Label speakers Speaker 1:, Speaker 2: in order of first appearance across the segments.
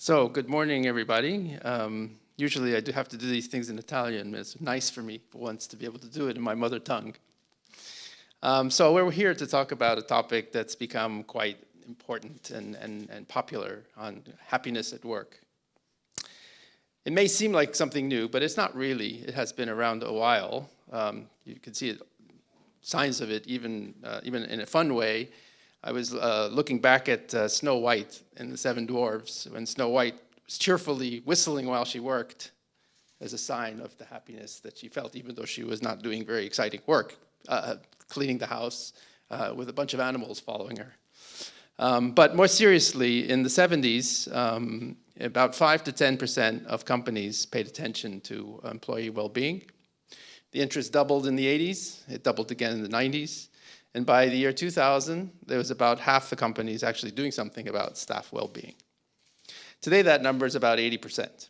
Speaker 1: So, good morning, everybody. Usually I do have to do these things in Italian. It's nice for me for once to be able to do it in my mother tongue. So we're here to talk about a topic that's become quite important and popular on happiness at work. It may seem like something new, but it's not really. It has been around a while. You can see signs of it even in a fun way. I was looking back at Snow White and the Seven Dwarfs when Snow White was cheerfully whistling while she worked as a sign of the happiness that she felt, even though she was not doing very exciting work, cleaning the house with a bunch of animals following her. But more seriously, in the 70s, about 5 to 10% of companies paid attention to employee well-being. The interest doubled in the 80s. It doubled again in the 90s. And by the year 2000, there was about half the companies actually doing something about staff well-being. Today, that number is about 80%.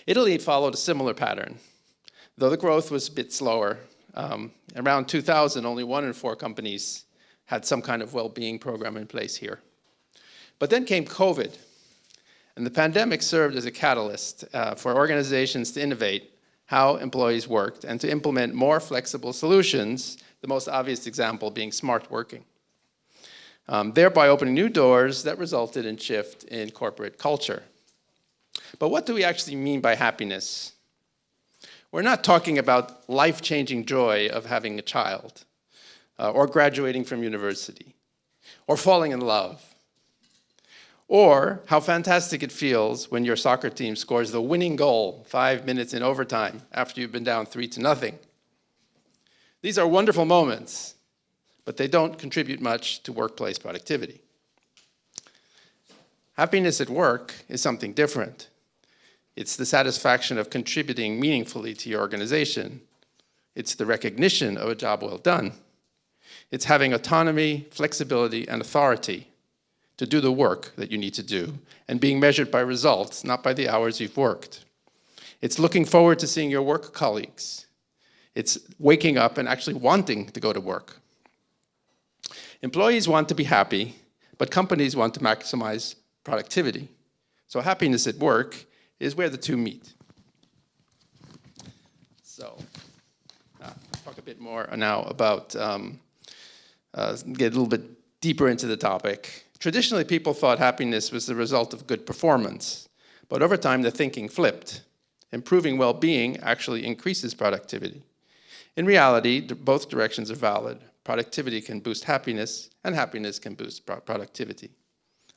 Speaker 1: Italy followed a similar pattern, though the growth was a bit slower. Around 2000, only 1 in 4 companies had some kind of well-being program in place here. But then came COVID, and the pandemic served as a catalyst for organizations to innovate how employees worked and to implement more flexible solutions, the most obvious example being smart working, thereby opening new doors that resulted in shift in corporate culture. But what do we actually mean by happiness? We're not talking about life-changing joy of having a child, or graduating from university, or falling in love, or how fantastic it feels when your soccer team scores the winning goal 5 minutes in overtime after you've been down 3-0. These are wonderful moments, but they don't contribute much to workplace productivity. Happiness at work is something different. It's the satisfaction of contributing meaningfully to your organization. It's the recognition of a job well done. It's having autonomy, flexibility, and authority to do the work that you need to do and being measured by results, not by the hours you've worked. It's looking forward to seeing your work colleagues. It's waking up and actually wanting to go to work. Employees want to be happy, but companies want to maximize productivity. So happiness at work is where the two meet. So, talk a bit more now about, get a little bit deeper into the topic. Traditionally, people thought happiness was the result of good performance, but over time, the thinking flipped. Improving well-being actually increases productivity. In reality, both directions are valid. Productivity can boost happiness, and happiness can boost productivity.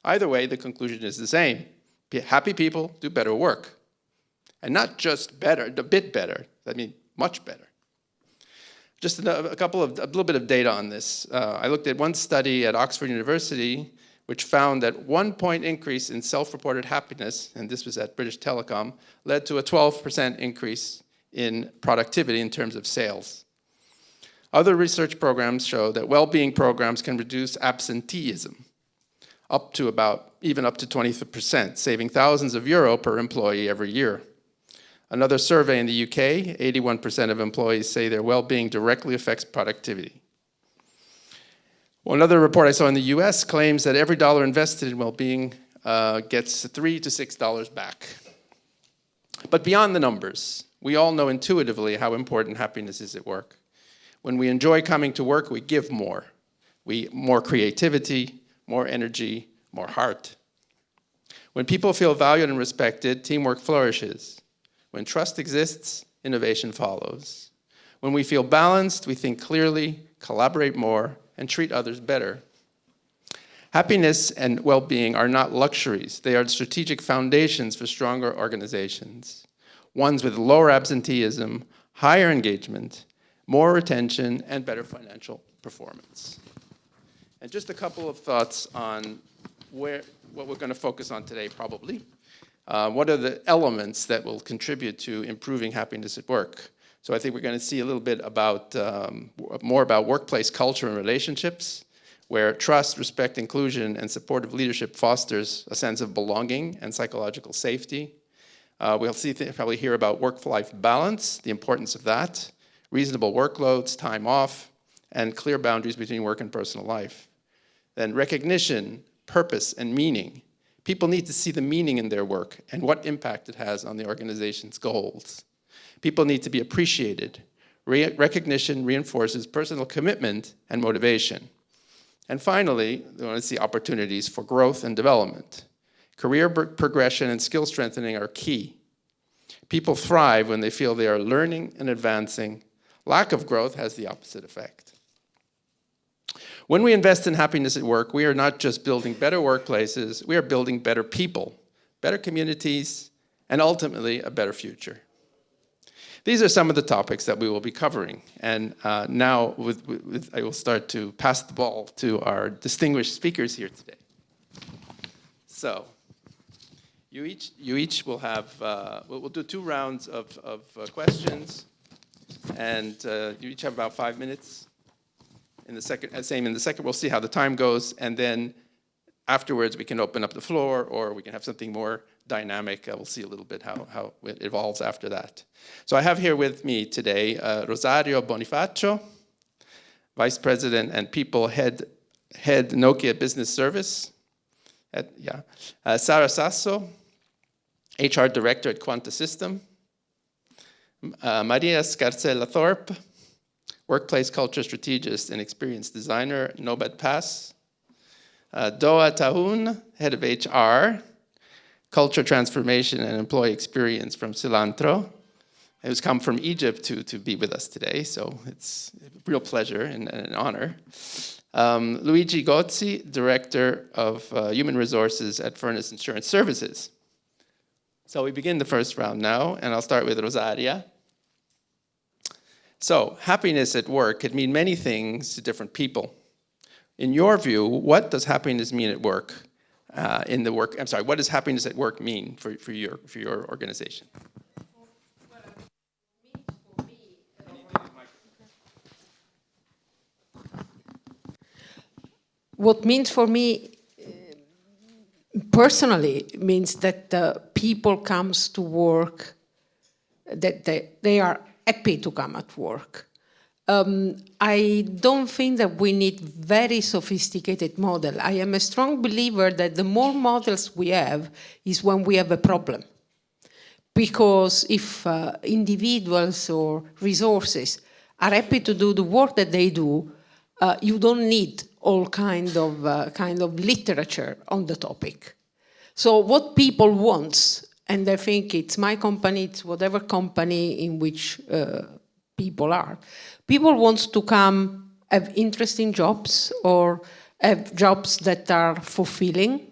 Speaker 1: Either way, the conclusion is the same. Happy people do better work. And not just better, a bit better, I mean much better. Just a little bit of data on this. I looked at one study at Oxford University, which found that 1 point increase in self-reported happiness, and this was at British Telecom, led to a 12% increase in productivity in terms of sales. Other research programs show that well-being programs can reduce absenteeism even up to 20%, saving thousands of euro per employee every year. Another survey in the UK, 81% of employees say their well-being directly affects productivity. Well, another report I saw in the US claims that every dollar invested in well-being gets $3 to $6 back. But beyond the numbers, we all know intuitively how important happiness is at work. When we enjoy coming to work, we give more. More creativity, more energy, more heart. When people feel valued and respected, teamwork flourishes. When trust exists, innovation follows. When we feel balanced, we think clearly, collaborate more, and treat others better. Happiness and well-being are not luxuries. They are strategic foundations for stronger organizations. Ones with lower absenteeism, higher engagement, more retention, and better financial performance. And just a couple of thoughts on what we're going to focus on today, probably. What are the elements that will contribute to improving happiness at work? So I think we're going to see a little bit about, more about workplace culture and relationships, where trust, respect, inclusion, and supportive leadership fosters a sense of belonging and psychological safety. We'll probably hear about work-life balance, the importance of that, reasonable workloads, time off, and clear boundaries between work and personal life. Then recognition, purpose, and meaning. People need to see the meaning in their work and what impact it has on the organization's goals. People need to be appreciated. Recognition reinforces personal commitment and motivation. And finally, we want to see opportunities for growth and development. Career progression and skill strengthening are key. People thrive when they feel they are learning and advancing. Lack of growth has the opposite effect. When we invest in happiness at work, we are not just building better workplaces, we are building better people, better communities, and ultimately a better future. These are some of the topics that we will be covering. And now I will start to pass the ball to our distinguished speakers here today. So, you each will have, we'll do 2 rounds of questions, and you each have about 5 minutes. In the second, we'll see how the time goes, and then afterwards we can open up the floor, or we can have something more dynamic. We'll see a little bit how it evolves after that. So I have here with me today Rosaria Bonifacio, Vice President and People Head Nokia Business Service. Sara Sasso, HR Director at Quanta System. Maria Scarcella Thorpe, Workplace Culture Strategist and Experience Designer, Nobad Pass. Doa Tahun, Head of HR, Culture Transformation and Employee Experience from Cilantro, who's come from Egypt to be with us today, so it's a real pleasure and an honor. Luigi Gozzi, Director of Human Resources at Furness Insurance Services. So we begin the first round now, and I'll start with Rosaria. So, happiness at work could mean many things to different people. In your view, what does happiness mean at work? What does happiness at work mean for your organization?
Speaker 2: What means for me personally means that people comes to work, that they are happy to come at work. I don't think that we need very sophisticated model. I am a strong believer that the more models we have is when we have a problem. Because if individuals or resources are happy to do the work that they do, you don't need all kind of literature on the topic. So what people want, and I think it's my company, it's whatever company in which people are. People want to come have interesting jobs or have jobs that are fulfilling.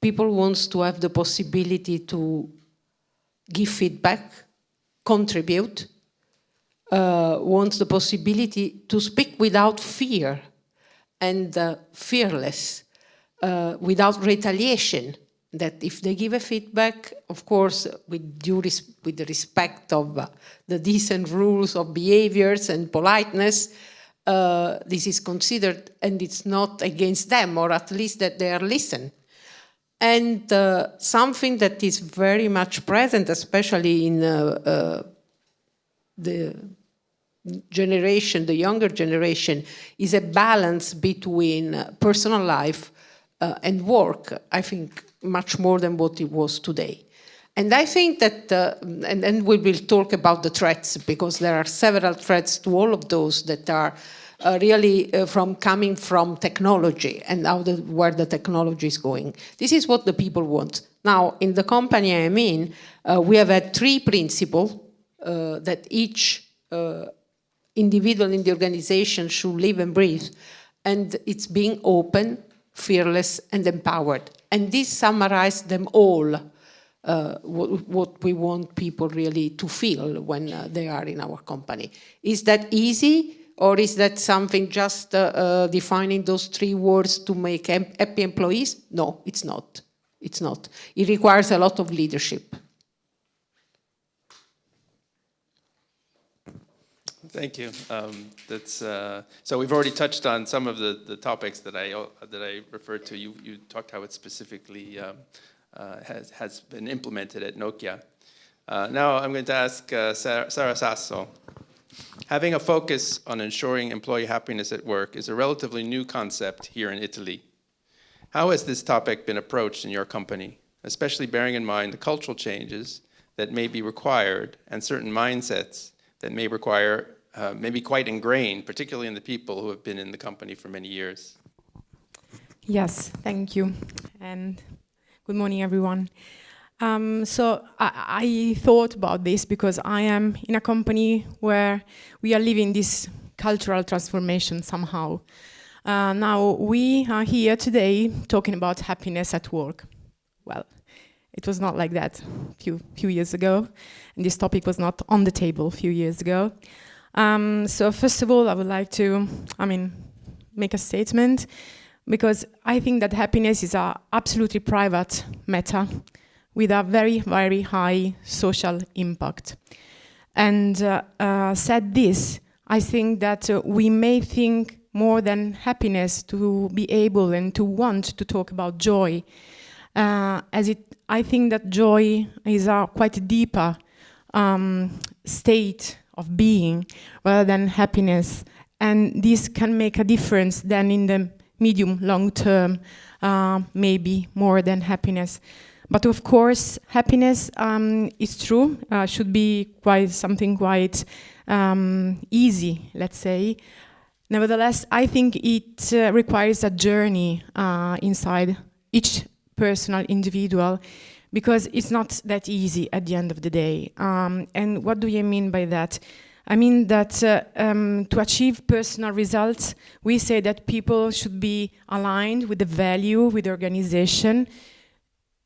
Speaker 2: People want to have the possibility to give feedback, contribute, wants the possibility to speak without fear and fearless, without retaliation. That if they give a feedback, of course, with the respect of the decent rules of behaviors and politeness, this is considered, and it's not against them, or at least that they are listened. And something that is very much present, especially in the younger generation, is a balance between personal life and work, I think, much more than what it was today. And I think that, and then we will talk about the threats, because there are several threats to all of those that are really coming from technology and where the technology is going. This is what the people want. Now, in the company I'm in, we have had 3 principles that each individual in the organization should live and breathe. And it's being open, fearless, and empowered. And this summarizes them all, what we want people really to feel when they are in our company. Is that easy, or is that something just defining those 3 words to make happy employees? No, it's not. It's not. It requires a lot of leadership.
Speaker 1: Thank you. So we've already touched on some of the topics that I referred to. You talked how it specifically has been implemented at Nokia. Now I'm going to ask Sara Sasso. Having a focus on ensuring employee happiness at work is a relatively new concept here in Italy. How has this topic been approached in your company, especially bearing in mind the cultural changes that may be required and certain mindsets that may require, may be quite ingrained, particularly in the people who have been in the company for many years?
Speaker 3: Yes, thank you, and good morning, everyone. So I thought about this because I am in a company where we are living this cultural transformation somehow. Now, we are here today talking about happiness at work. Well, it was not like that few years ago, and this topic was not on the table a few years ago. So first of all, I would like to, make a statement, because I think that happiness is an absolutely private matter with a very, very high social impact. And said this, I think that we may think more than happiness to be able and to want to talk about joy. I think that joy is a quite deeper state of being rather than happiness. And this can make a difference then in the medium, long term, maybe more than happiness. But of course, happiness is true, should be something quite easy, let's say. Nevertheless, I think it requires a journey inside each personal individual, because it's not that easy at the end of the day. And what do you mean by that? I mean that to achieve personal results, we say that people should be aligned with the value, with the organization.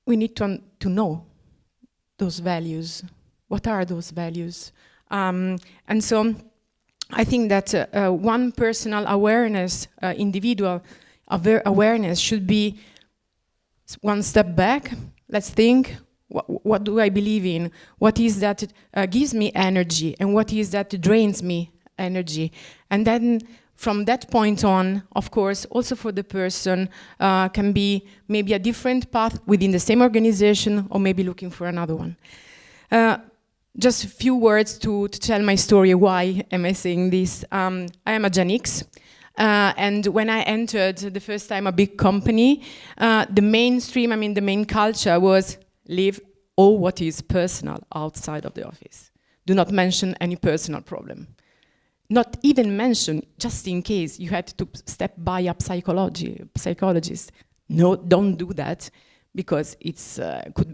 Speaker 3: We need to know those values. What are those values? And so I think that one personal awareness, individual awareness should be one step back. Let's think, what do I believe in? What is that gives me energy? And what is that drains me energy? And then from that point on, of course, also for the person, can be maybe a different path within the same organization, or maybe looking for another one. Just a few words to tell my story. Why am I saying this? I am a Gen X. And when I entered the first time a big company, the mainstream, the main culture was leave all what is personal outside of the office. Do not mention any personal problem. Not even mention, just in case you had to step by a psychologist. No, don't do that, because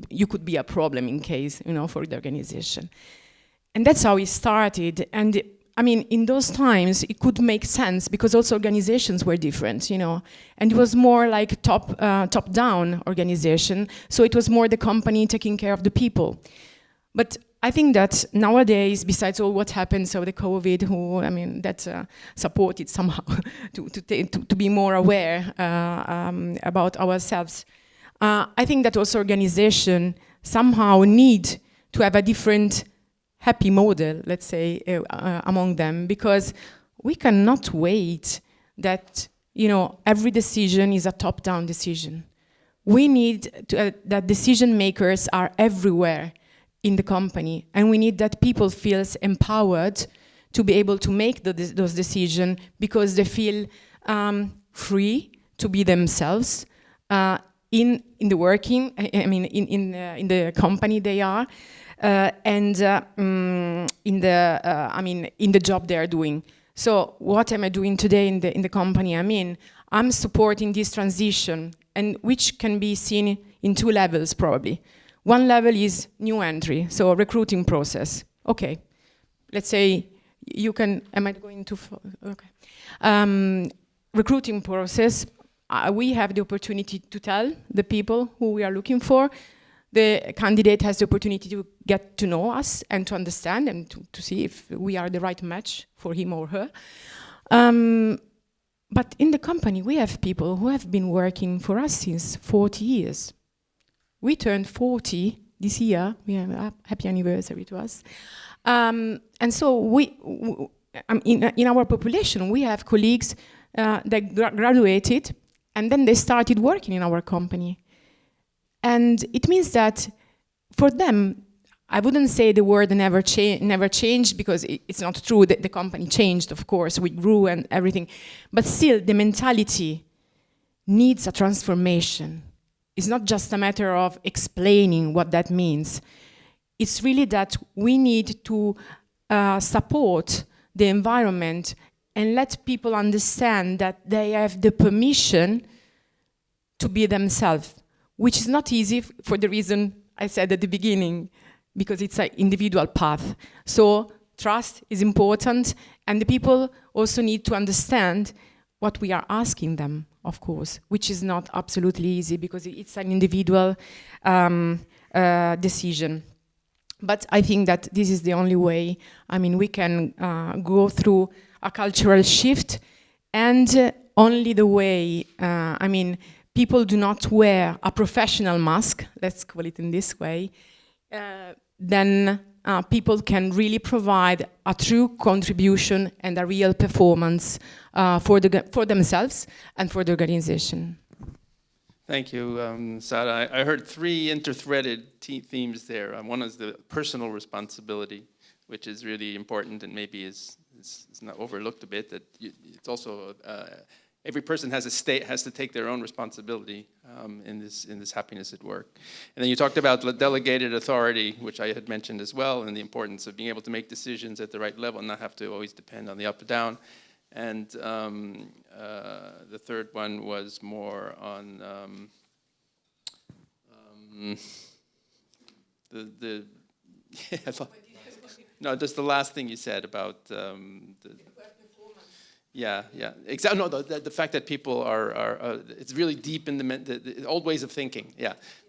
Speaker 3: you could be a problem in case, for the organization. And that's how it started. And in those times, it could make sense because also organizations were different, and it was more like top-down organization. So it was more the company taking care of the people. But I think that nowadays, besides all what happened, so the COVID, that supported somehow to be more aware about ourselves. I think that also organization somehow need to have a different happy model, let's say, among them, because we cannot wait that, every decision is a top-down decision. We need that decision makers are everywhere in the company, and we need that people feel empowered to be able to make those decisions, because they feel free to be themselves in the working, in the company they are, and in the job they are doing. So what am I doing today in the company I'm in? I'm supporting this transition, and which can be seen in two levels probably. One level is new entry, so recruiting process. Okay, let's say you can, am I going too far? Okay. Recruiting process, we have the opportunity to tell the people who we are looking for. The candidate has the opportunity to get to know us and to understand and to see if we are the right match for him or her. But in the company, we have people who have been working for us since 40 years. We turned 40 this year. We have a happy anniversary to us. And so in our population, we have colleagues that graduated, and then they started working in our company. And it means that for them, I wouldn't say the word never changed, because it's not true that the company changed, of course, we grew and everything. But still, the mentality needs a transformation. It's not just a matter of explaining what that means. It's really that we need to support the environment and let people understand that they have the permission to be themselves, which is not easy for the reason I said at the beginning, because it's an individual path. So trust is important, and the people also need to understand what we are asking them, of course, which is not absolutely easy because it's an individual decision. But I think that this is the only way, I mean, we can go through a cultural shift, and only the way, I mean, people do not wear a professional mask, let's call it in this way, then people can really provide a true contribution and a real performance for themselves and for the organization.
Speaker 1: Thank you, Sara. I heard three interthreaded themes there. One is the personal responsibility, which is really important and maybe is not overlooked a bit. That it's also every person has to take their own responsibility in this happiness at work. And then you talked about delegated authority, which I had mentioned as well, and the importance of being able to make decisions at the right level and not have to always depend on the up or down. And the third one was more on no, just the last thing you said about exactly. No, the fact that people are it's really deep in the old ways of thinking,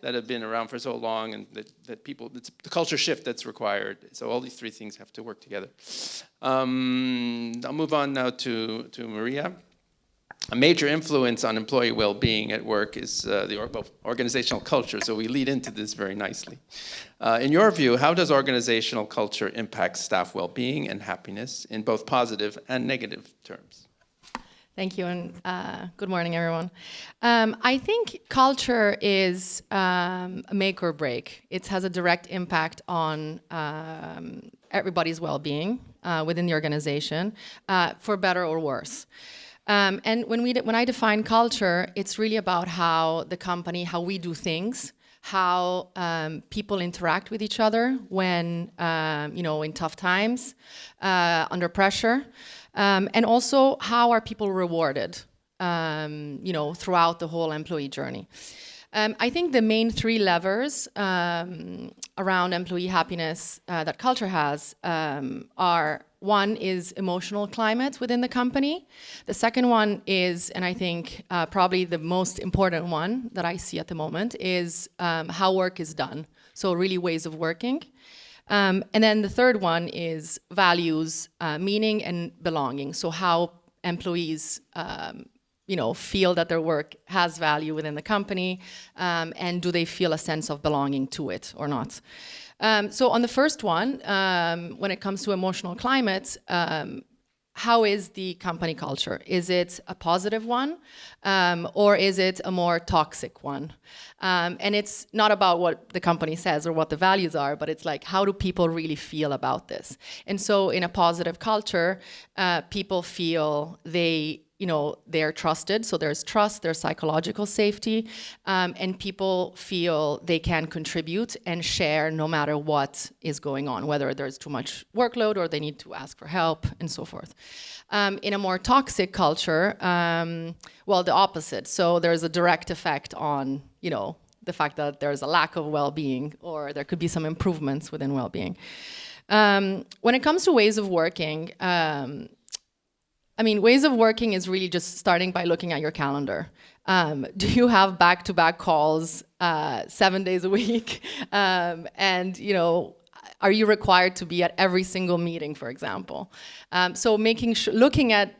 Speaker 1: that have been around for so long, and that people, it's the culture shift that's required. So all these three things have to work together. I'll move on now to Maria. A major influence on employee well-being at work is the organizational culture, so we lead into this very nicely. In your view, how does organizational culture impact staff well-being and happiness in both positive and negative terms?
Speaker 4: Thank you, and good morning, everyone. I think culture is a make or break. It has a direct impact on everybody's well-being within the organization, for better or worse. And when I define culture, it's really about how the company, how we do things, how people interact with each other when, in tough times, under pressure, and also how are people rewarded, throughout the whole employee journey. I think the main three levers around employee happiness that culture has are: one is emotional climate within the company. The second one is, and I think probably the most important one that I see at the moment, is how work is done. So really ways of working. And then the third one is values, meaning and belonging. So how employees feel that their work has value within the company, and do they feel a sense of belonging to it or not? So on the first one, when it comes to emotional climate, how is the company culture? Is it a positive one, or is it a more toxic one? And it's not about what the company says or what the values are, but it's like, how do people really feel about this? And so in a positive culture, people feel they're trusted, so there's trust, there's psychological safety, and people feel they can contribute and share no matter what is going on, whether there's too much workload or they need to ask for help and so forth. In a more toxic culture, the opposite. So there's a direct effect on, the fact that there's a lack of well-being, or there could be some improvements within well-being. When it comes to ways of working, ways of working is really just starting by looking at your calendar. Do you have back-to-back calls 7 days a week? Are you required to be at every single meeting, for example? So looking at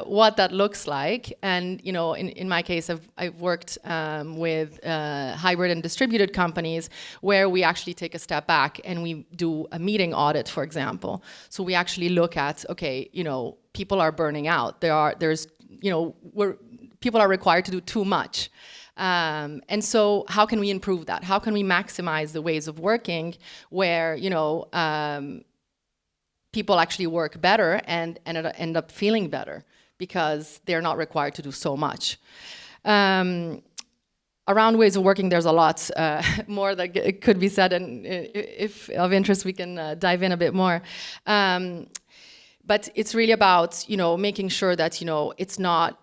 Speaker 4: what that looks like, and in my case, I've worked with hybrid and distributed companies where we actually take a step back and we do a meeting audit, for example. So we actually look at, people are burning out. People are required to do too much. And so how can we improve that? How can we maximize the ways of working where, people actually work better and end up feeling better because they're not required to do so much? Around ways of working, there's a lot more that it could be said, and if of interest, we can dive in a bit more. But it's really about, making sure that, it's not,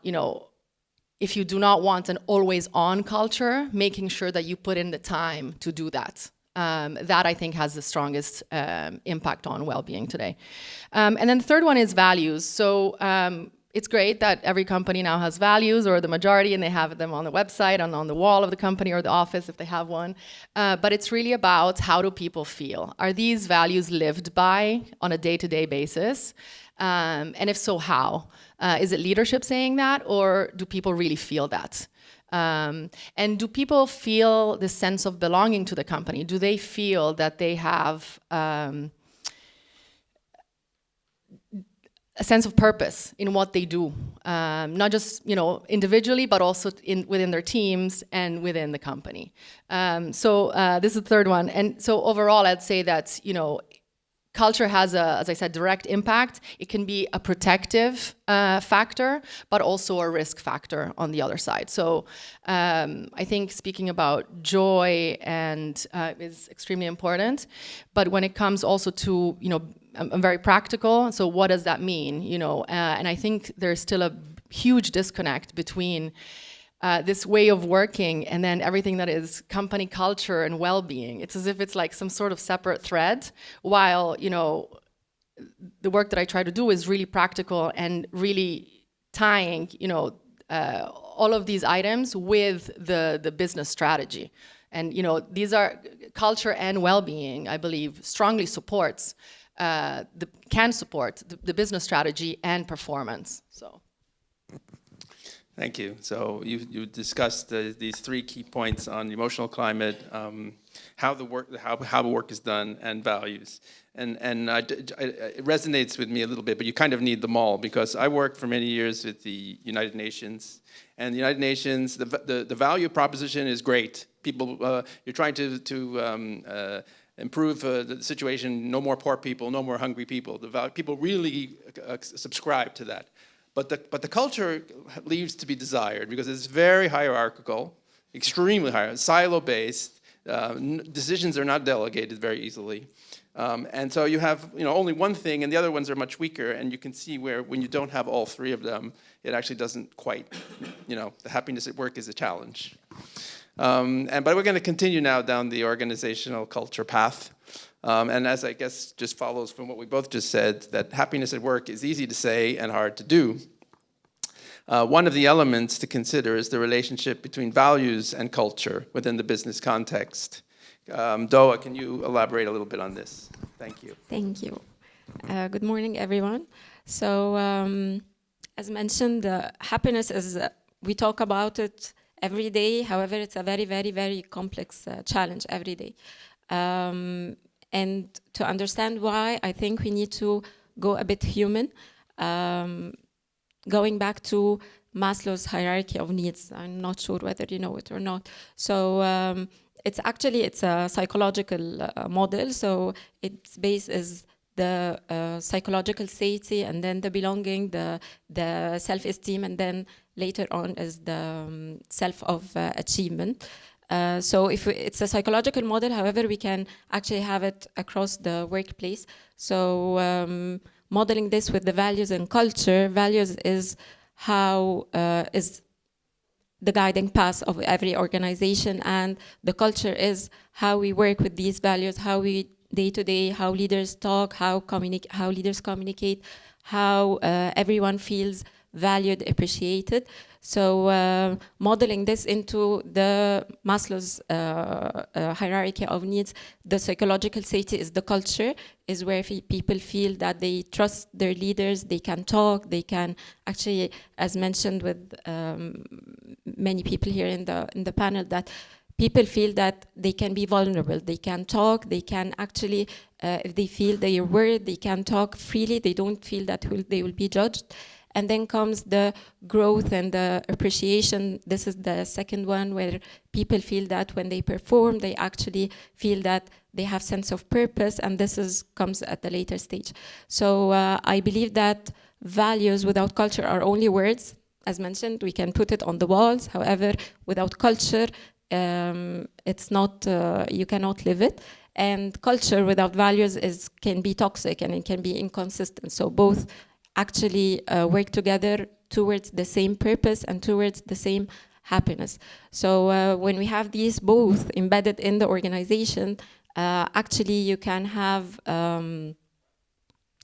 Speaker 4: if you do not want an always-on culture, making sure that you put in the time to do that. That I think has the strongest impact on well-being today. And then the third one is values. So it's great that every company now has values, or the majority, and they have them on the website and on the wall of the company or the office if they have one. But it's really about, how do people feel? Are these values lived by on a day-to-day basis? And if so, how? Is it leadership saying that, or do people really feel that? And do people feel the sense of belonging to the company? Do they feel that they have a sense of purpose in what they do, not just individually, but also within their teams and within the company. So this is the third one. And so overall, I'd say that culture has as I said, direct impact. It can be a protective factor, but also a risk factor on the other side. So I think speaking about joy is extremely important. But when it comes also to, I'm very practical. So what does that mean? And I think there's still a huge disconnect between this way of working and then everything that is company culture and well-being. It's as if it's like some sort of separate thread, while, the work that I try to do is really practical and really tying, all of these items with the business strategy. And, these are culture and well-being, I believe, strongly supports, can support the business strategy and performance, so.
Speaker 1: Thank you. So you discussed these three key points on emotional climate, how the work is done, and values. And it resonates with me a little bit, but you kind of need them all, because I worked for many years with the United Nations. And the United Nations, the value proposition is great. People, you're trying to improve the situation. No more poor people, no more hungry people. People really subscribe to that. But the culture leaves to be desired, because it's very hierarchical, extremely silo-based. Decisions are not delegated very easily. And so you have only one thing, and the other ones are much weaker, and you can see where when you don't have all three of them, it actually doesn't quite, the happiness at work is a challenge. But we're going to continue now down the organizational culture path. And as I guess just follows from what we both just said, that happiness at work is easy to say and hard to do. One of the elements to consider is the relationship between values and culture within the business context. Doa, can you elaborate a little bit on this? Thank you.
Speaker 5: Thank you. Good morning, everyone. So, as mentioned, happiness is, we talk about it every day. However, it's a very, very, very complex challenge every day. And to understand why, I think we need to go a bit human. Going back to Maslow's hierarchy of needs. I'm not sure whether you know it or not. So it's a psychological model. So its base is the psychological safety, and then the belonging, the self-esteem, and then later on is the self of achievement. So it's a psychological model, however, we can actually have it across the workplace. So modeling this with the values and culture, values is how is the guiding path of every organization, and the culture is how we work with these values, how we day-to-day, how leaders talk, how leaders communicate, how everyone feels valued, appreciated. So modeling this into the Maslow's hierarchy of needs, the psychological safety is the culture, is where people feel that they trust their leaders, they can talk, they can actually, as mentioned with many people here in the panel, that people feel that they can be vulnerable, they can talk, they can actually, if they feel they are worried, they can talk freely, they don't feel that they will be judged. And then comes the growth and the appreciation. This is the second one, where people feel that when they perform, they actually feel that they have sense of purpose, and this comes at the later stage. So I believe that values without culture are only words. as mentioned, we can put it on the walls. However, without culture, it's not, you cannot live it. And culture without values can be toxic and it can be inconsistent. So both actually work together towards the same purpose and towards the same happiness. So when we have these both embedded in the organization, actually you can have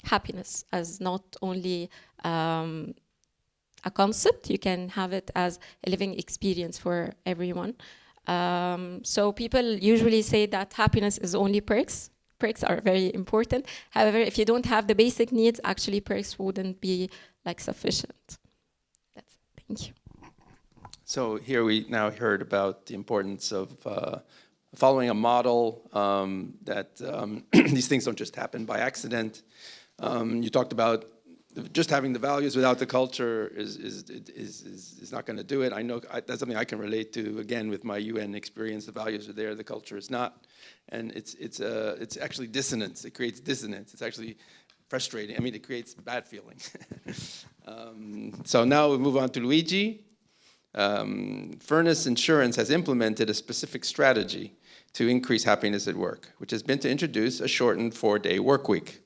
Speaker 5: happiness as not only a concept, you can have it as a living experience for everyone. So people usually say that happiness is only perks. Perks are very important. However, if you don't have the basic needs, actually perks wouldn't be like sufficient. That's it. Thank you.
Speaker 1: So here we now heard about the importance of following a model, that these things don't just happen by accident. You talked about just having the values without the culture is not going to do it. I know that's something I can relate to, again, with my UN experience. The values are there, the culture is not. And it's actually dissonance. It creates dissonance. It's actually frustrating. I mean, it creates bad feeling. So now we move on to Luigi. Furness Insurance has implemented a specific strategy to increase happiness at work, which has been to introduce a shortened 4-day work week.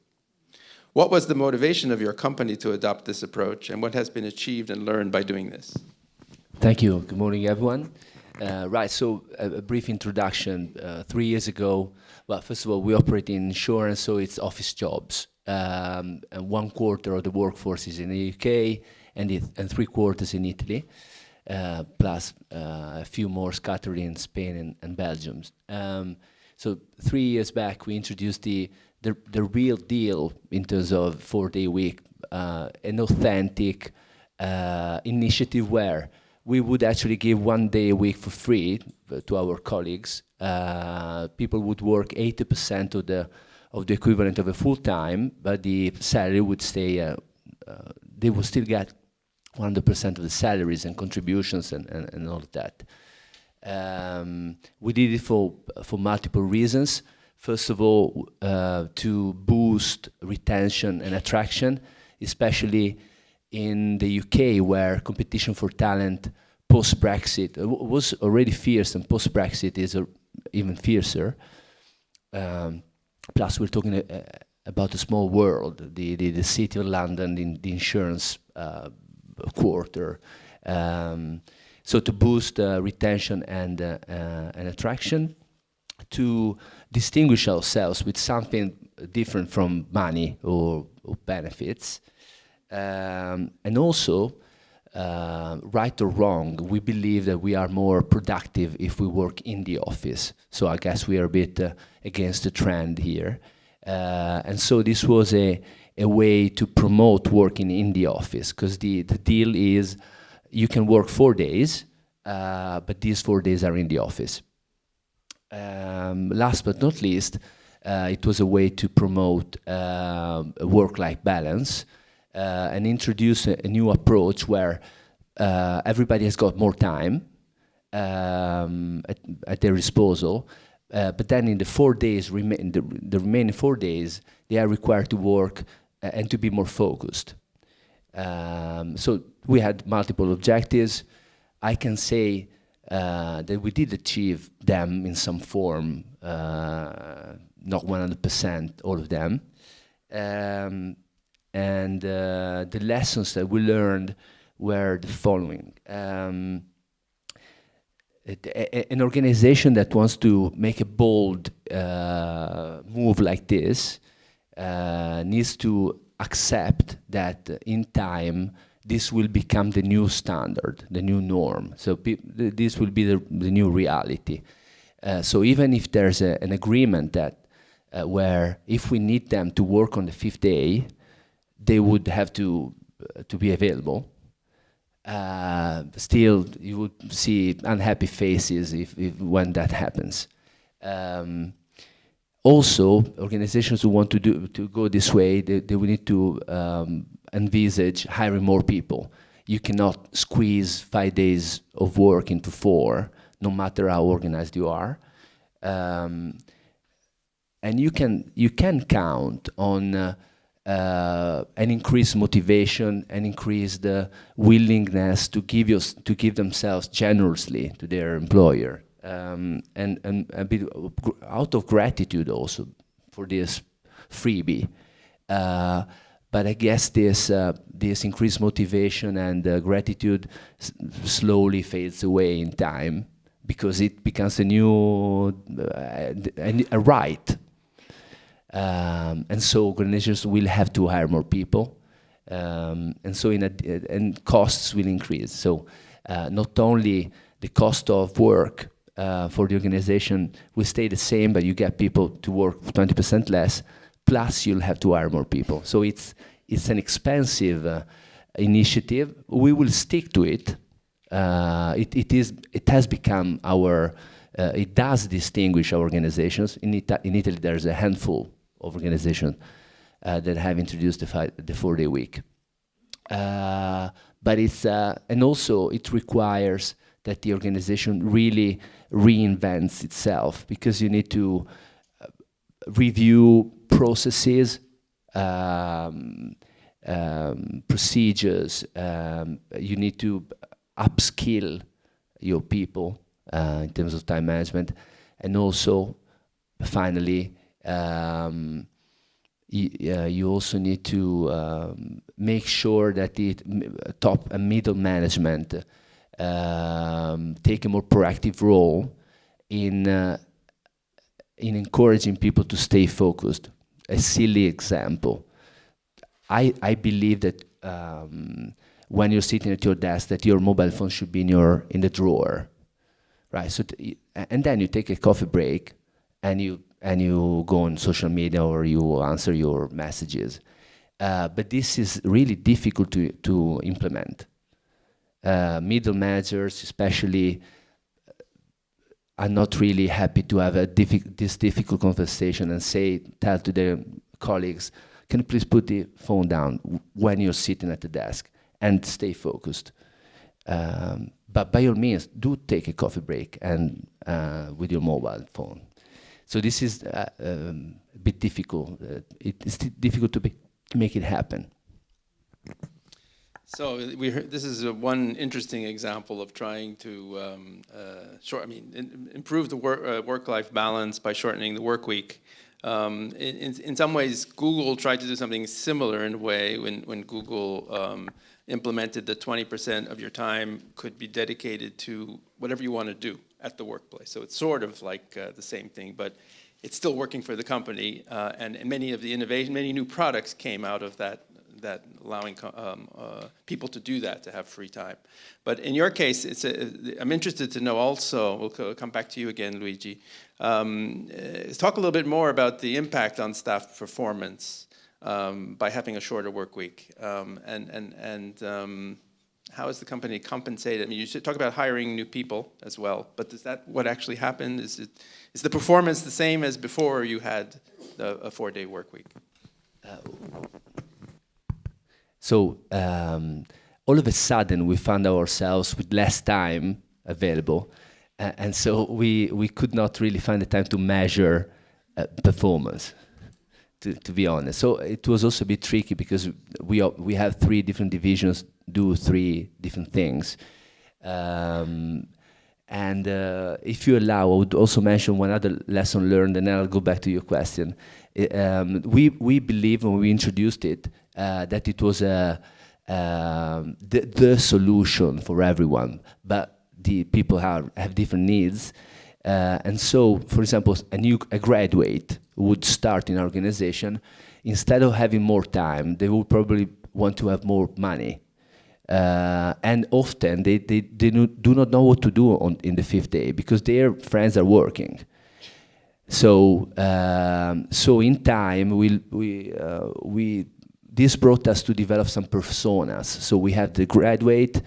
Speaker 1: What was the motivation of your company to adopt this approach, and what has been achieved and learned by doing this?
Speaker 6: Thank you. Good morning, everyone. Right, so a brief introduction. 3 years ago, well, first of all, we operate in insurance, so it's office jobs. And 1/4 of the workforce is in the UK, and 3/4 in Italy, plus a few more scattered in Spain and Belgium. So 3 years back, we introduced the real deal in terms of 4-day week, an authentic initiative where we would actually give 1 day a week for free to our colleagues. People would work 80% of the equivalent of a full time, but the salary would stay. They would still get 100% of the salaries and contributions and all of that. We did it for multiple reasons. First of all, to boost retention and attraction, especially in the UK, where competition for talent post-Brexit was already fierce, and post-Brexit is even fiercer. Plus, we're talking about a small world, the city of London, the insurance quarter. So to boost retention and attraction, to distinguish ourselves with something different from money or benefits. And also, right or wrong, we believe that we are more productive if we work in the office. So I guess we are a bit against the trend here. And so this was a way to promote working in the office, because the deal is you can work 4 days, but these 4 days are in the office. Last but not least, it was a way to promote work-life balance and introduce a new approach where everybody has got more time at their disposal, but then in the 4 days, the remaining 4 days, they are required to work and to be more focused. So we had multiple objectives. I can say that we did achieve them in some form, not 100%, all of them. And the lessons that we learned were the following. An organization that wants to make a bold move like this needs to accept that in time this will become the new standard, the new norm. So this will be the new reality. So even if there's an agreement that where if we need them to work on the 5th day, they would have to be available. Still, you would see unhappy faces if when that happens. Also, organizations who want to go this way, they will need to envisage hiring more people. You cannot squeeze 5 days of work into 4, no matter how organized you are. And you can count on an increased motivation, an increased willingness to give themselves generously to their employer, and a bit out of gratitude also for this freebie. But I guess this increased motivation and gratitude slowly fades away in time, because it becomes a new a right. And so organizations will have to hire more people, and so and costs will increase. So not only the cost of work for the organization will stay the same, but you get people to work 20% less, plus you'll have to hire more people. So it's an expensive initiative. We will stick to it. It has become our. It does distinguish our organizations. In Italy, there's a handful of organizations that have introduced the 4-day week. But it's and also it requires that the organization really reinvents itself, because you need to review processes, procedures. You need to upskill your people in terms of time management, and also, finally, you also need to make sure that the top and middle management take a more proactive role in encouraging people to stay focused. A silly example: I believe that when you're sitting at your desk, that your mobile phone should be in the drawer, right? So and then you take a coffee break, and you go on social media, or you answer your messages. But this is really difficult to implement. Middle managers, especially, are not really happy to have this difficult conversation and tell to their colleagues, can you please put the phone down when you're sitting at the desk and stay focused. But by all means, do take a coffee break and with your mobile phone. So this is a bit difficult. It's difficult to make it happen.
Speaker 1: So this is one interesting example of trying to improve the work-life balance by shortening the work week. In some ways, Google tried to do something similar in a way when Google implemented that 20% of your time could be dedicated to whatever you want to do at the workplace. So it's sort of like the same thing, but it's still working for the company. And many of the innovation, many new products came out of that allowing people to do that, to have free time. But in your case, I'm interested to know also, we'll come back to you again, Luigi, talk a little bit more about the impact on staff performance by having a shorter work week. And how is the company compensated? I mean, you should talk about hiring new people as well, but is that what actually happened? Is the performance the same as before you had a 4-day work week?
Speaker 6: So all of a sudden, we found ourselves with less time available, and so we could not really find the time to measure performance, to be honest. So it was also a bit tricky, because we have 3 different divisions, do 3 different things. And if you allow, I would also mention one other lesson learned, and then I'll go back to your question. We believe when we introduced it that it was the solution for everyone, but the people have different needs. And so, for example, a graduate would start in our organization. Instead of having more time, they would probably want to have more money. And often they do not know what to do in the 5th day, because their friends are working. So in time, this brought us to develop some personas. So we have the graduate,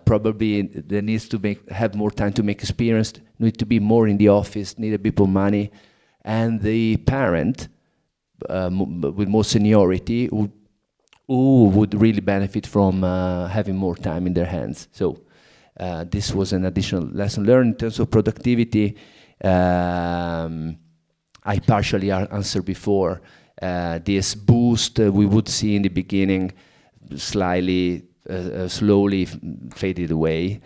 Speaker 6: probably that needs to have more time to make experience, need to be more in the office, need a bit more money, and the parent with more seniority who would really benefit from having more time in their hands. So this was an additional lesson learned. In terms of productivity, I partially answered before. This boost we would see in the beginning slowly faded away.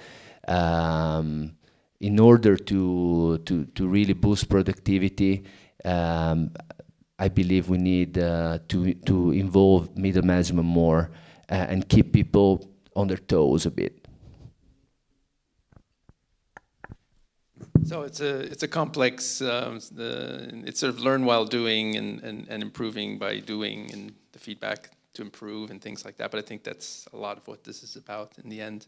Speaker 6: In order to really boost productivity, I believe we need to involve middle management more and keep people on their toes a bit.
Speaker 1: So it's a complex, it's sort of learn while doing and improving by doing, and the feedback to improve and things like that. But I think that's a lot of what this is about in the end.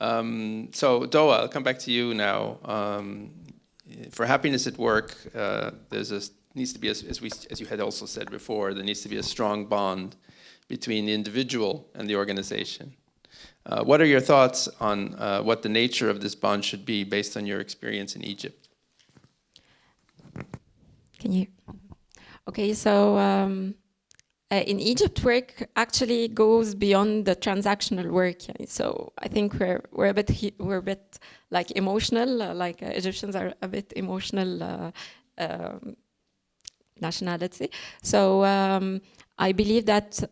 Speaker 1: So Doa, I'll come back to you now. For happiness at work, needs to be, as you had also said before, there needs to be a strong bond between the individual and the organization. What are your thoughts on what the nature of this bond should be based on your experience in Egypt?
Speaker 5: Can you? Okay, so in Egypt, work actually goes beyond the transactional work. So I think we're a bit like emotional, like Egyptians are a bit emotional nationality. So I believe that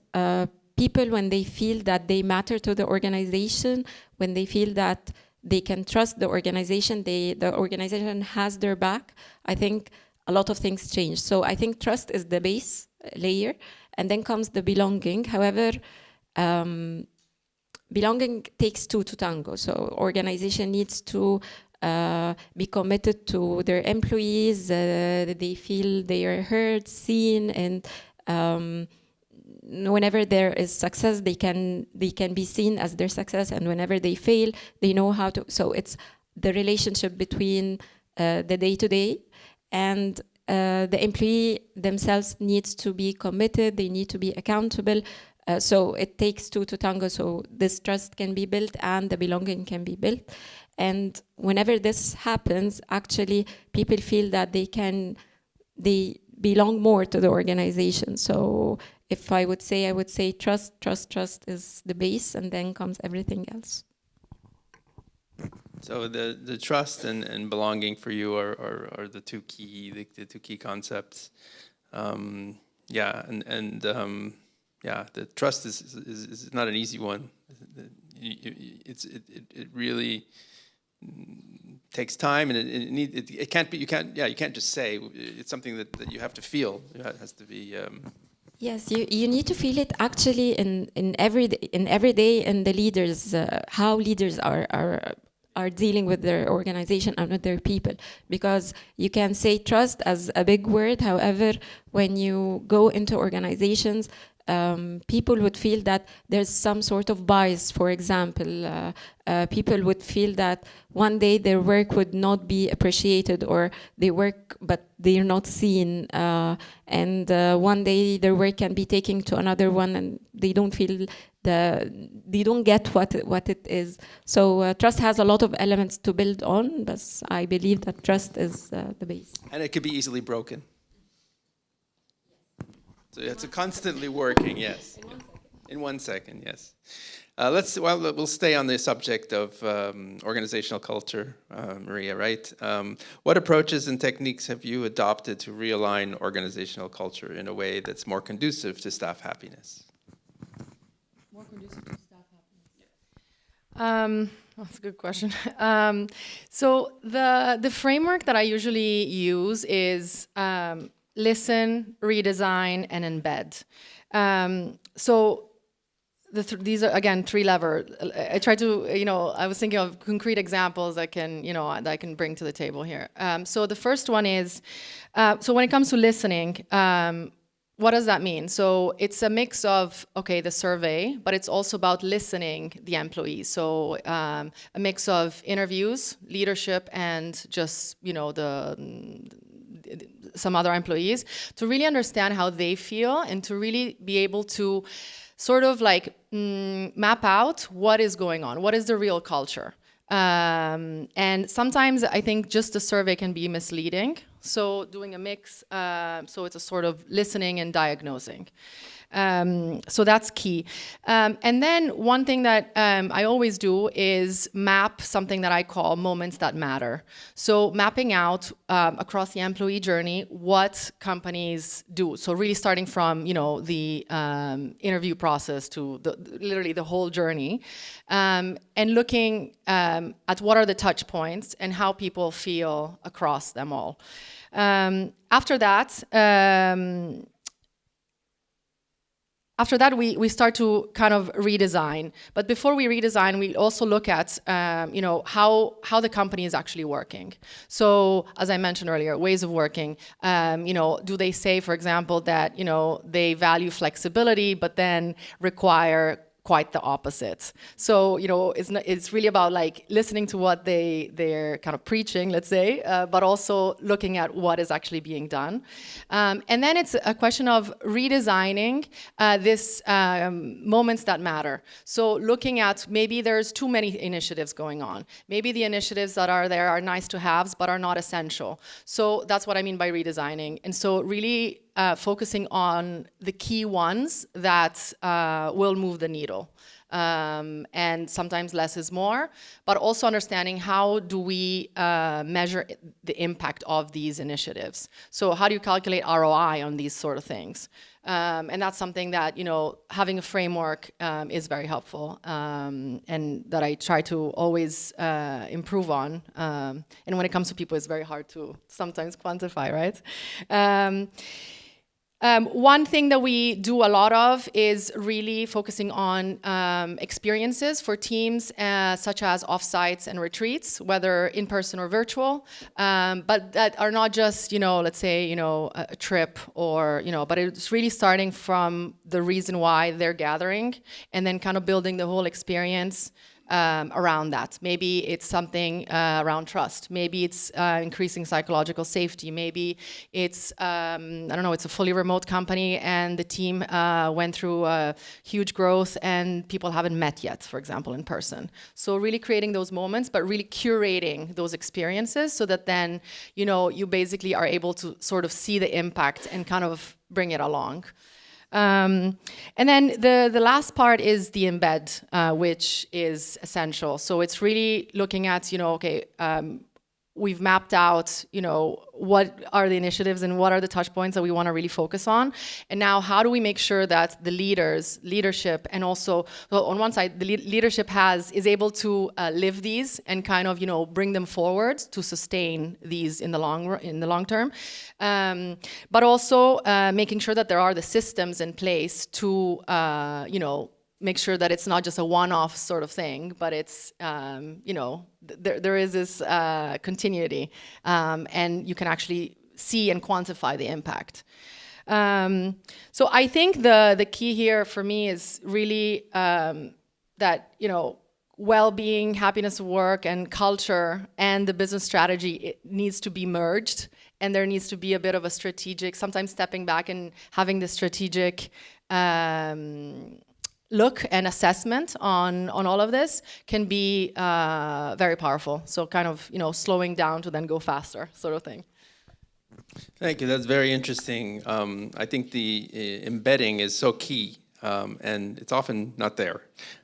Speaker 5: people, when they feel that they matter to the organization, when they feel that they can trust the organization, the organization has their back, I think a lot of things change. So I think trust is the base layer, and then comes the belonging. However, belonging takes two to tango. So organization needs to be committed to their employees, that they feel they are heard, seen, and whenever there is success, they can be seen as their success, and whenever they fail, they know how to. So it's the relationship between the day-to-day and the employee themselves needs to be committed. They need to be accountable. So it takes two to tango. So this trust can be built and the belonging can be built. And whenever this happens, actually, people feel that they belong more to the organization. So if I would say trust is the base, and then comes everything else.
Speaker 1: So the trust and belonging for you are the two key concepts. The trust is not an easy one. It really takes time, and it can't be. You can't just say. It's something that you have to feel. It has to be.
Speaker 5: Yes, you need to feel it actually in every day in the leaders, how leaders are dealing with their organization and with their people, because you can say trust as a big word. However, when you go into organizations, people would feel that there's some sort of bias. For example, people would feel that one day their work would not be appreciated, or they work but they're not seen, and one day their work can be taken to another one, and they don't feel they don't get what it is. So trust has a lot of elements to build on, but I believe that trust is the base.
Speaker 1: And it could be easily broken. So it's a constantly working, yes. In 1 second, yes. We'll stay on the subject of organizational culture, Maria, right? What approaches and techniques have you adopted to realign organizational culture in a way that's more conducive to staff happiness?
Speaker 4: More conducive to staff happiness. That's a good question. So the framework that I usually use is listen, redesign, and embed. So these are, again, 3 levers. I try to, I was thinking of concrete examples that I can bring to the table here. So the first one is, so when it comes to listening, what does that mean? So it's a mix of, the survey, but it's also about listening the employees. So a mix of interviews, leadership, and just, some other employees, to really understand how they feel and to really be able to sort of like map out what is going on, what is the real culture. And sometimes I think just the survey can be misleading. So doing a mix, so it's a sort of listening and diagnosing. So that's key. And then one thing that I always do is map something that I call moments that matter. So mapping out across the employee journey what companies do. So really starting from the interview process to literally the whole journey, and looking at what are the touch points and how people feel across them all. After that, we start to kind of redesign. But before we redesign, we also look at how the company is actually working. So as I mentioned earlier, ways of working. Do they say, for example, that they value flexibility, but then require quite the opposite? So it's really about like listening to what they're kind of preaching, let's say, but also looking at what is actually being done. And then it's a question of redesigning this moments that matter. So looking at maybe there's too many initiatives going on. Maybe the initiatives that are there are nice to haves, but are not essential. So that's what I mean by redesigning. And so really focusing on the key ones that will move the needle. And sometimes less is more, but also understanding how do we measure the impact of these initiatives. So how do you calculate ROI on these sort of things? And that's something that, having a framework is very helpful, and that I try to always improve on. And when it comes to people, it's very hard to sometimes quantify, right? One thing that we do a lot of is really focusing on experiences for teams, such as offsites and retreats, whether in person or virtual, but that are not just, let's say, a trip or, but it's really starting from the reason why they're gathering and then kind of building the whole experience around that. Maybe it's something around trust. Maybe it's increasing psychological safety. Maybe it's, it's a fully remote company and the team went through huge growth and people haven't met yet, for example, in person. So really creating those moments, but really curating those experiences so that then, you basically are able to sort of see the impact and kind of bring it along. And then the last part is the embed, which is essential. So it's really looking at, we've mapped out, what are the initiatives and what are the touch points that we want to really focus on. And now how do we make sure that the leadership, and also, well, on one side, the leadership is able to live these and kind of, bring them forward to sustain these in the long term. But also making sure that there are the systems in place to, make sure that it's not just a one-off sort of thing, but it's, there is this continuity, and you can actually see and quantify the impact. So I think the key here for me is really that, well-being, happiness of work, and culture, and the business strategy, it needs to be merged, and there needs to be a bit of a strategic, sometimes stepping back and having the strategic look and assessment on all of this can be very powerful. So kind of, slowing down to then go faster sort of thing.
Speaker 1: Thank you, that's very interesting. I think the embedding is so key, and it's often not there.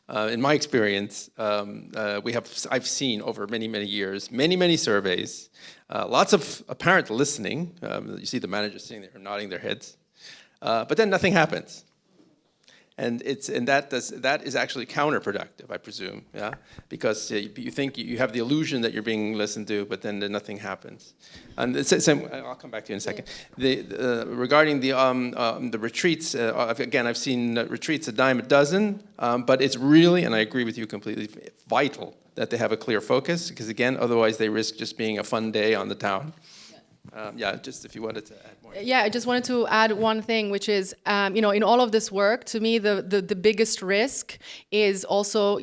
Speaker 1: In my experience, I've seen over many, many years, many surveys, lots of apparent listening. You see the managers sitting there nodding their heads, but then nothing happens. And that is actually counterproductive, I presume, yeah, because you think you have the illusion that you're being listened to, but then nothing happens. And I'll come back to you in a second. Regarding the retreats, again, I've seen retreats a dime a dozen, but it's really, and I agree with you completely, vital that they have a clear focus, because again, otherwise they risk just being a fun day on the town. Just if you wanted to add more.
Speaker 4: Yeah, I just wanted to add one thing, which is, in all of this work, to me, the biggest risk is also,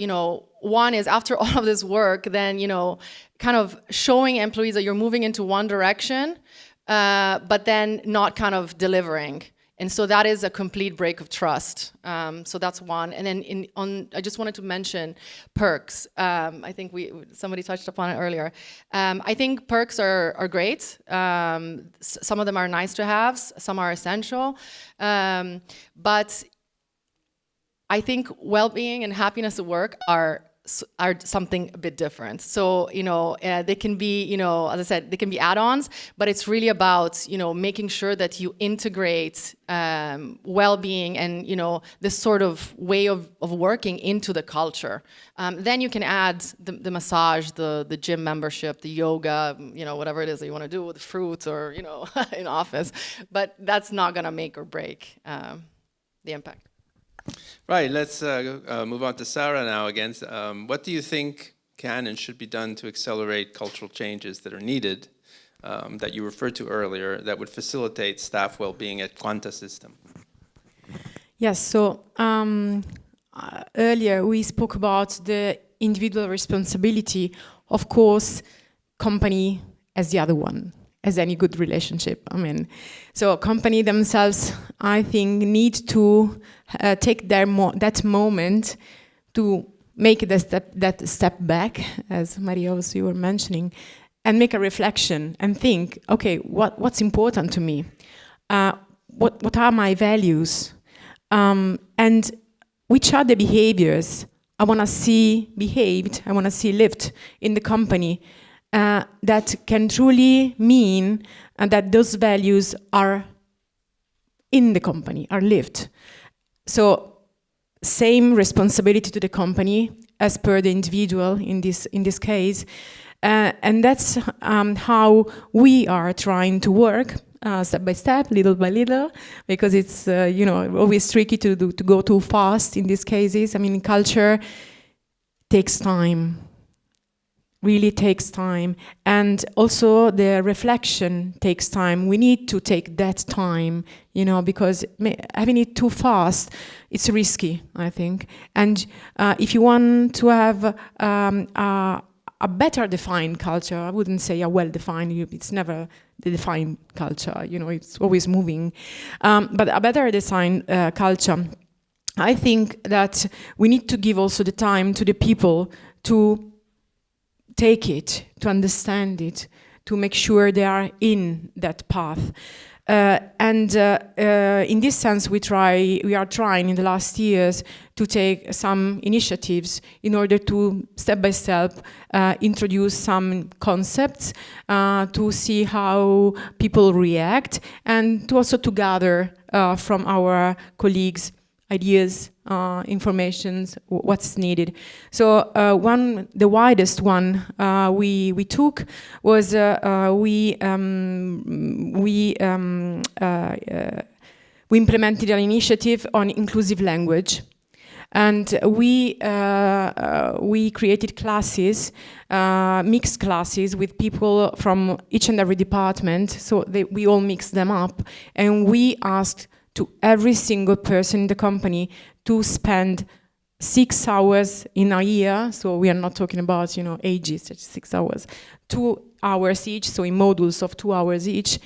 Speaker 4: one is after all of this work, then, kind of showing employees that you're moving into one direction, but then not kind of delivering. And so that is a complete break of trust. So that's one. And then I just wanted to mention perks. I think somebody touched upon it earlier. I think perks are great. Some of them are nice to have, some are essential. But I think well-being and happiness at work are something a bit different. So, they can be, as I said, they can be add-ons, but it's really about, making sure that you integrate well-being and, this sort of way of working into the culture. Then you can add the massage, the gym membership, the yoga, whatever it is that you want to do with fruit or, in office. But that's not going to make or break the impact.
Speaker 1: Right, let's move on to Sarah now again. What do you think can and should be done to accelerate cultural changes that are needed, that you referred to earlier, that would facilitate staff well-being at Quanta System?
Speaker 3: Yes, so earlier we spoke about the individual responsibility. Of course, company as the other one, as any good relationship. So company themselves, I think, need to take that moment to make that step back, as Maria was you were mentioning, and make a reflection and think, okay, what's important to me? What are my values? And which are the behaviors I want to see behaved, I want to see lived in the company, that can truly mean that those values are in the company, are lived. So same responsibility to the company as per the individual in this case. And that's how we are trying to work step by step, little by little, because it's always tricky to go too fast in these cases. Culture takes time. Really takes time, and also the reflection takes time. We need to take that time, because having it too fast, it's risky, I think. And if you want to have a better defined culture, I wouldn't say a well-defined, it's never the defined culture, it's always moving, but a better defined culture, I think that we need to give also the time to the people to take it, to understand it, to make sure they are in that path. And in this sense, we are trying in the last years to take some initiatives in order to, step by step, introduce some concepts to see how people react, and to also to gather from our colleagues ideas, informations, what's needed. So the widest one we took was we implemented an initiative on inclusive language, and we created classes, mixed classes with people from each and every department. So we all mixed them up, and we asked to every single person in the company to spend 6 hours in a year. So we are not talking about, ages, 6 hours, 2 hours each, so in modules of 2 hours each,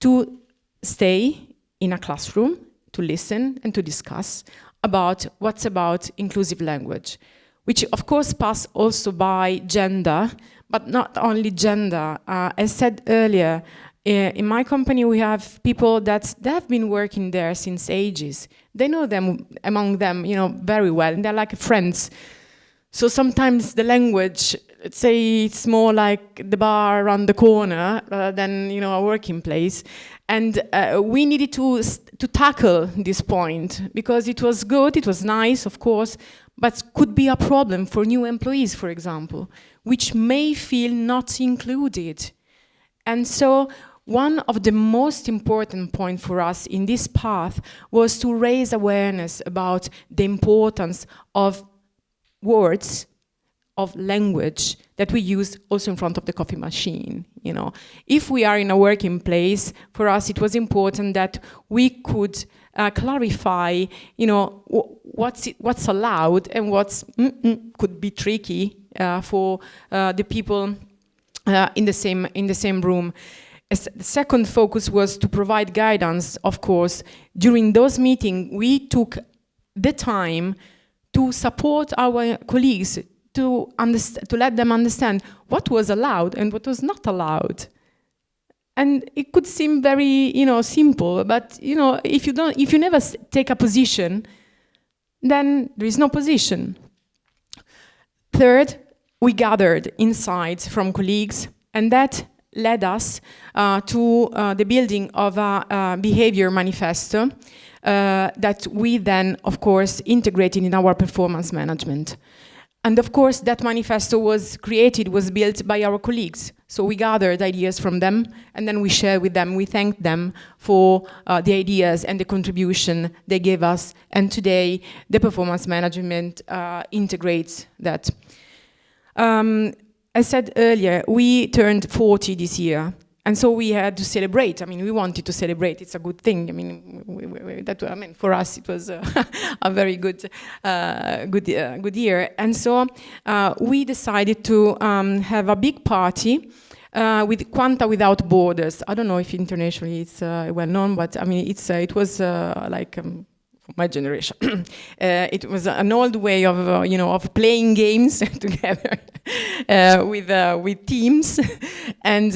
Speaker 3: to stay in a classroom, to listen and to discuss about what's about inclusive language, which of course pass also by gender, but not only gender. As said earlier, in my company, we have people that they have been working there since ages. They know them among them, very well, and they're like friends. So sometimes the language, let's say, it's more like the bar around the corner rather than a working place. And we needed to tackle this point because it was good, it was nice, of course, but could be a problem for new employees, for example, which may feel not included. And so one of the most important points for us in this path was to raise awareness about the importance of words, of language that we use also in front of the coffee machine. If we are in a working place, for us it was important that we could clarify, what's allowed and what's could be tricky for the people in the same room. The second focus was to provide guidance, of course. During those meetings, we took the time to support our colleagues, to let them understand what was allowed and what was not allowed. And it could seem very, simple, but if you never take a position, then there is no position. Third, we gathered insights from colleagues, and that led us to the building of a behavior manifesto that we then, of course, integrated in our performance management. And of course, that manifesto was built by our colleagues. So we gathered ideas from them, and then we shared with them. We thanked them for the ideas and the contribution they gave us. And today, the performance management integrates that. I said earlier, we turned 40 this year. And so we had to celebrate. I mean, we wanted to celebrate. It's a good thing. I mean, for us, it was a very good year. And so we decided to have a big party with Quanta Without Borders. I don't know if internationally it's well known, but I mean, it was like my generation. It was an old way of playing games together with teams, and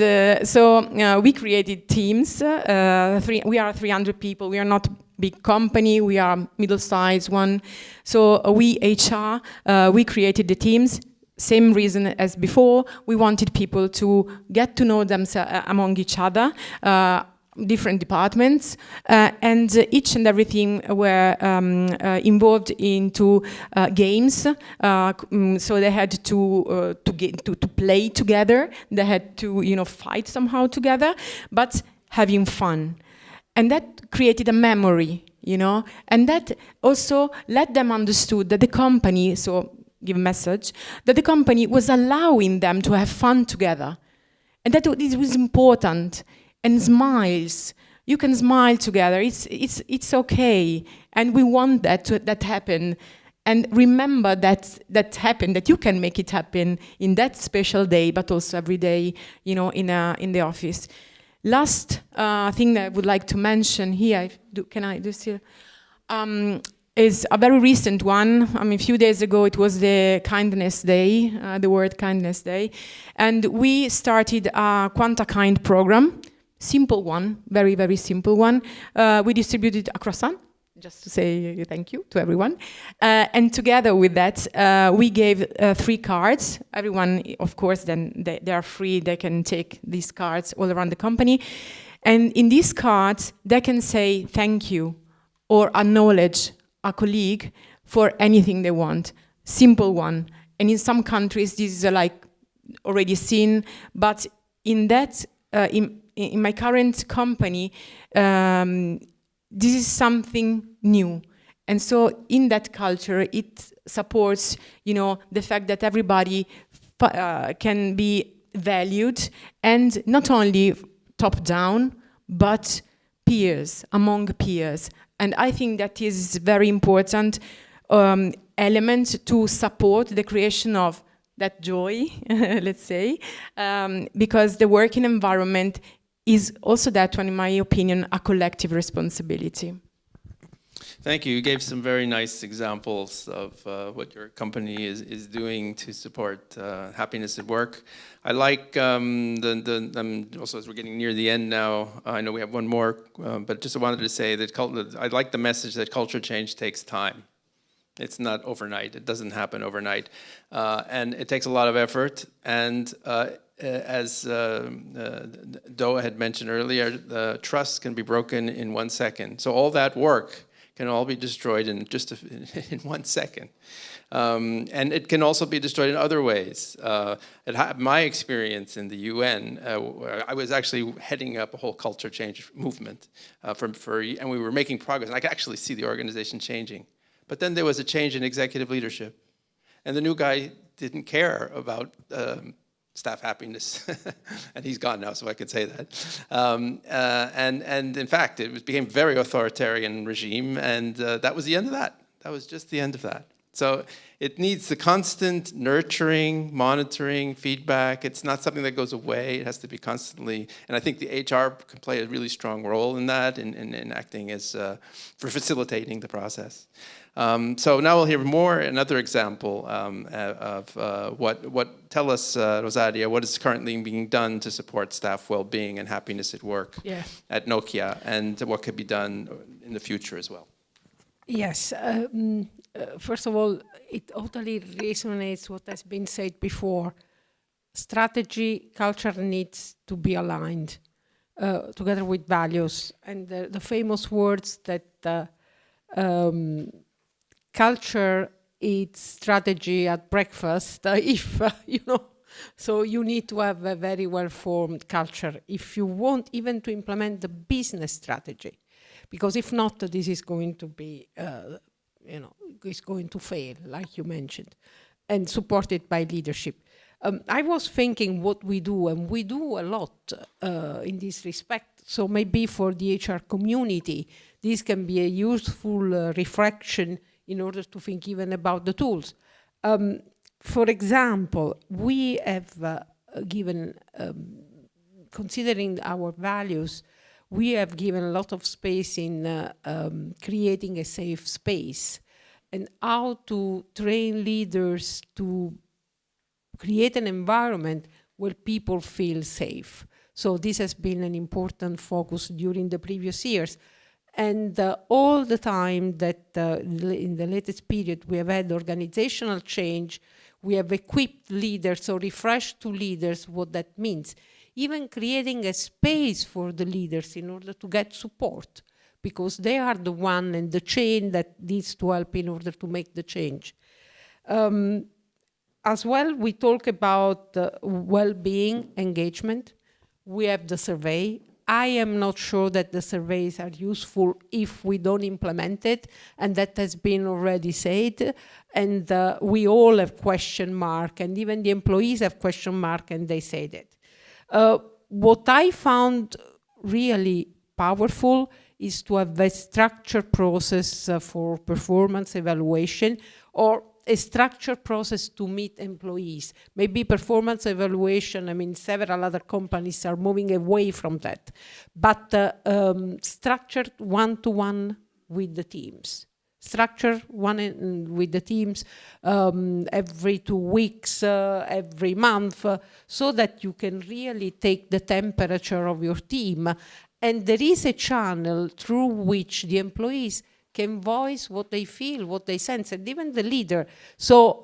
Speaker 3: so we created teams. We are 300 people. We are not big company. We are middle-sized one. So we HR we created the teams. Same reason as before. We wanted people to get to know themselves among each other. Different departments, and each and everything were involved into games. So they had to play together. They had to fight somehow together, but having fun, and that created a memory, and that also let them understood that the company. So give a message that the company was allowing them to have fun together, and that it was important. And smiles. You can smile together. It's okay, and we want that happen. And remember that happened. That you can make it happen in that special day, but also every day, in the office. Last thing that I would like to mention here. Can I do this here? Is a very recent one. I mean, a few days ago, it was the Kindness Day, the World Kindness Day, and we started a Quanta Kind program. Simple one, very, very simple one. We distributed a croissant, just to say thank you to everyone. And together with that, we gave 3 cards. Everyone, of course, then they are free. They can take these cards all around the company. And in these cards, they can say thank you or acknowledge a colleague for anything they want. Simple one. And in some countries, this is like already seen. But in that, in my current company, this is something new. And so in that culture, it supports, the fact that everybody can be valued, and not only top down, but peers, among peers. And I think that is very important element to support the creation of that joy, let's say, because the working environment is also that one, in my opinion, a collective responsibility.
Speaker 1: Thank you. You gave some very nice examples of what your company is doing to support happiness at work. I like also as we're getting near the end now, I know we have one more, but just I wanted to say that I like the message that culture change takes time. It's not overnight. It doesn't happen overnight. And it takes a lot of effort. And as Doa had mentioned earlier, trust can be broken in 1 second. So all that work can all be destroyed in just in 1 second. And it can also be destroyed in other ways. My experience in the UN, I was actually heading up a whole culture change movement, and we were making progress. And I could actually see the organization changing. But then there was a change in executive leadership. And the new guy didn't care about staff happiness. And he's gone now, so I can say that. And in fact, it became very authoritarian regime, and that was the end of that. That was just the end of that. So it needs the constant nurturing, monitoring, feedback. It's not something that goes away. It has to be constantly, and I think the HR can play a really strong role in that, in acting as, for facilitating the process. So now we'll hear more, another example of tell us, Rosaria, what is currently being done to support staff well-being and happiness at work at Nokia, and what could be done in the future as well.
Speaker 2: Yes. First of all, it totally resonates what has been said before. Strategy, culture needs to be aligned together with values. And the famous words that culture eats strategy at breakfast, so you need to have a very well-formed culture if you want even to implement the business strategy. Because if not, this is going to be, is going to fail, like you mentioned, and supported by leadership. I was thinking what we do, and we do a lot in this respect. So maybe for the HR community, this can be a useful reflection in order to think even about the tools. For example, we have given, considering our values, we have given a lot of space in creating a safe space and how to train leaders to create an environment where people feel safe. So this has been an important focus during the previous years. And all the time that in the latest period we have had organizational change, we have equipped leaders or refreshed to leaders what that means. Even creating a space for the leaders in order to get support, because they are the one in the chain that needs to help in order to make the change. As well, we talk about well-being engagement. We have the survey. I am not sure that the surveys are useful if we don't implement it, and that has been already said. And we all have question mark, and even the employees have question mark, and they say that. What I found really powerful is to have a structured process for performance evaluation, or a structured process to meet employees. Maybe performance evaluation, several other companies are moving away from that. But structured one-to-one with the teams. Structure with the teams every 2 weeks, every month, so that you can really take the temperature of your team. And there is a channel through which the employees can voice what they feel, what they sense, and even the leader. So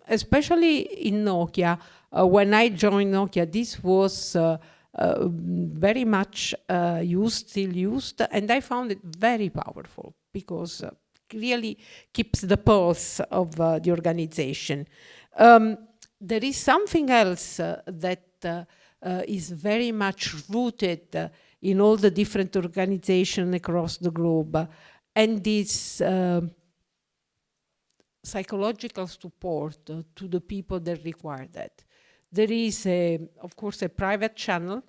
Speaker 2: especially in Nokia, when I joined Nokia, this was very much still used, and I found it very powerful because really keeps the pulse of the organization. There is something else that is very much rooted in all the different organizations across the globe, and this psychological support to the people that require that. There is, of course, a private channel.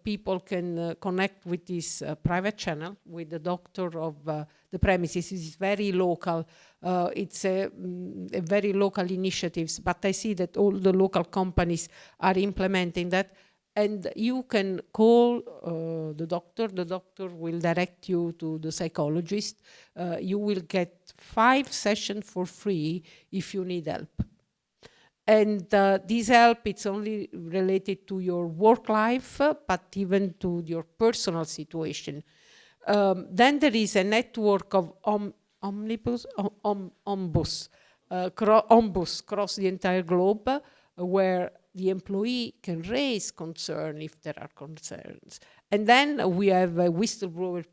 Speaker 2: People can connect with this private channel with the doctor of the premises. It's very local. It's a very local initiatives, but I see that all the local companies are implementing that. And you can call the doctor. The doctor will direct you to the psychologist. You will get 5 sessions for free if you need help. And this help, it's only related to your work life, but even to your personal situation. Then there is a network of ombuds across the entire globe, where the employee can raise concern if there are concerns. And then we have a whistleblower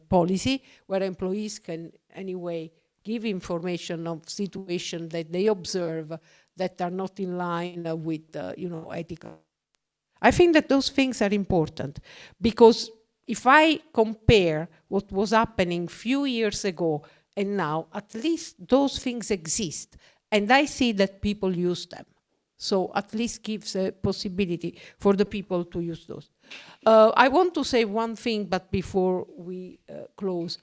Speaker 2: policy where employees can anyway give information of situations that they observe that are not in line with ethical. I think that those things are important, because if I compare what was happening few years ago and now, at least those things exist, and I see that people use them. So at least gives a possibility for the people to use those. I want to say one thing, but before we close.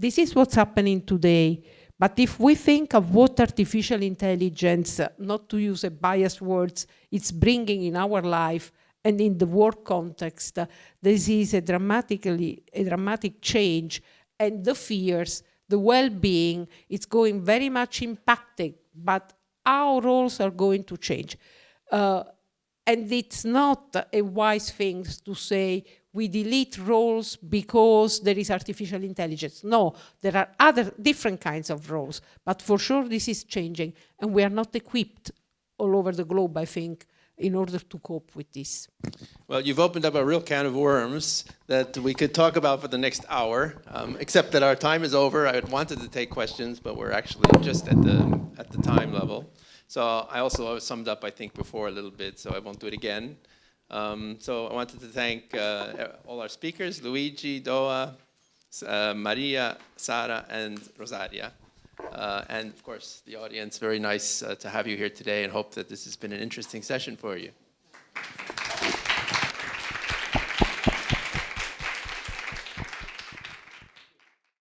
Speaker 2: This is what's happening today. But if we think of what artificial intelligence, not to use a biased words, it's bringing in our life and in the work context, this is a dramatic change, and the fears, the well-being, it's going very much impacted, but our roles are going to change. And it's not a wise thing to say we delete roles because there is artificial intelligence. No, there are other different kinds of roles, but for sure this is changing, and we are not equipped all over the globe, I think, in order to cope with this.
Speaker 1: Well, you've opened up a real can of worms that we could talk about for the next hour, except that our time is over. I had wanted to take questions, but we're actually just at the time level. So I also summed up, I think, before a little bit, so I won't do it again. So I wanted to thank all our speakers, Luigi, Doa, Maria, Sara, and Rosaria. And of course, the audience, very nice to have you here today, and hope that this has been an interesting session for you.